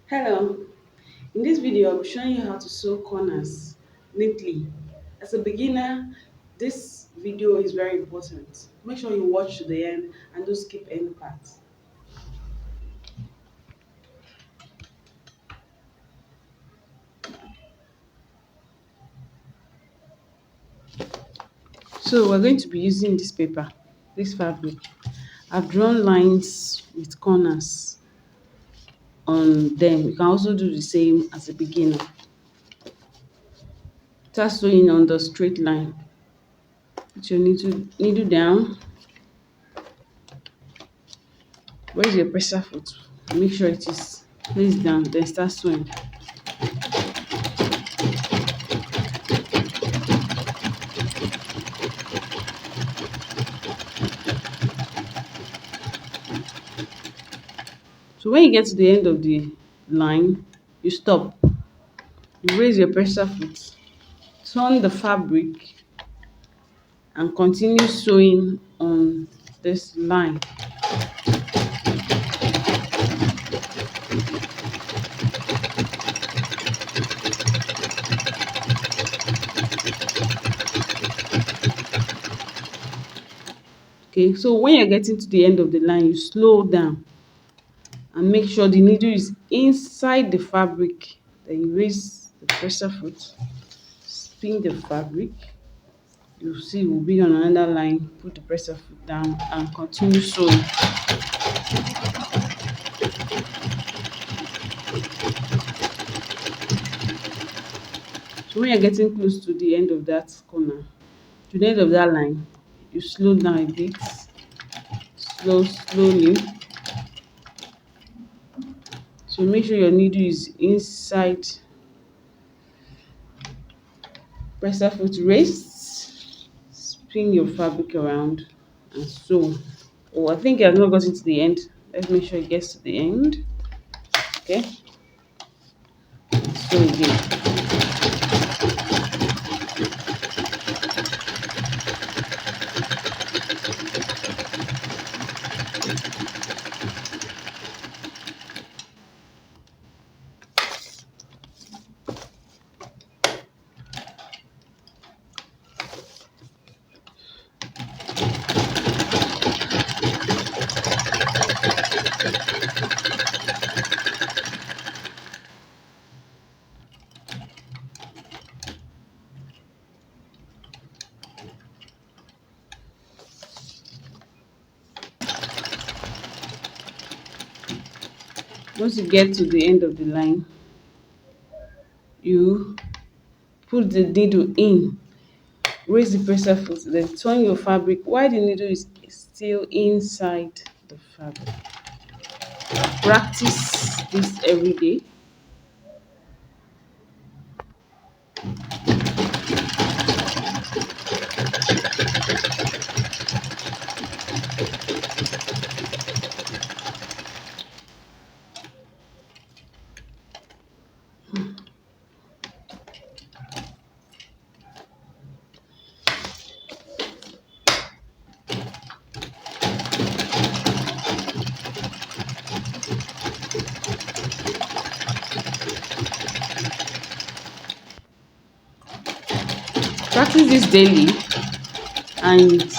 Hello, in this video I'll be showing you how to sew corners neatly. As a beginner, this video is very important. Make sure you watch to the end and don't skip any part. So we're going to be using this paper, this fabric. I've drawn lines with corners on them. You can also do the same as a beginner. Start sewing on the straight line. Put your needle down. Where's your pressure foot? Make sure it is placed down, then start sewing. So when you get to the end of the line, you stop. You raise your pressure foot, turn the fabric, and continue sewing on this line. Okay, so when you're getting to the end of the line, you slow down and make sure the needle is inside the fabric. Then you raise the pressure foot, spin the fabric. You see we'll be on another line. Put the pressure foot down and continue sewing. So when you're getting close to the end of that corner, to the end of that line, you slow down a bit, slowly. So make sure your needle is inside. Pressure foot raised, spin your fabric around and sew. Oh, I think I've not gotten to the end. Let's make sure it gets to the end. Okay, sew again. Once you get to the end of the line, you put the needle in, raise the pressure foot, then turn your fabric while the needle is still inside the fabric. Practice this every day. Practice this daily and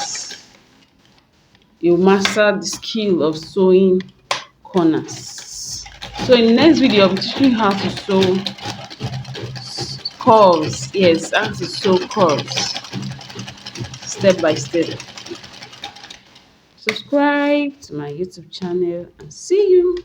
you'll master the skill of sewing corners. So in the next video, I'll be teaching you how to sew curls. Yes, how to sew curls step by step. Subscribe to my YouTube channel and see you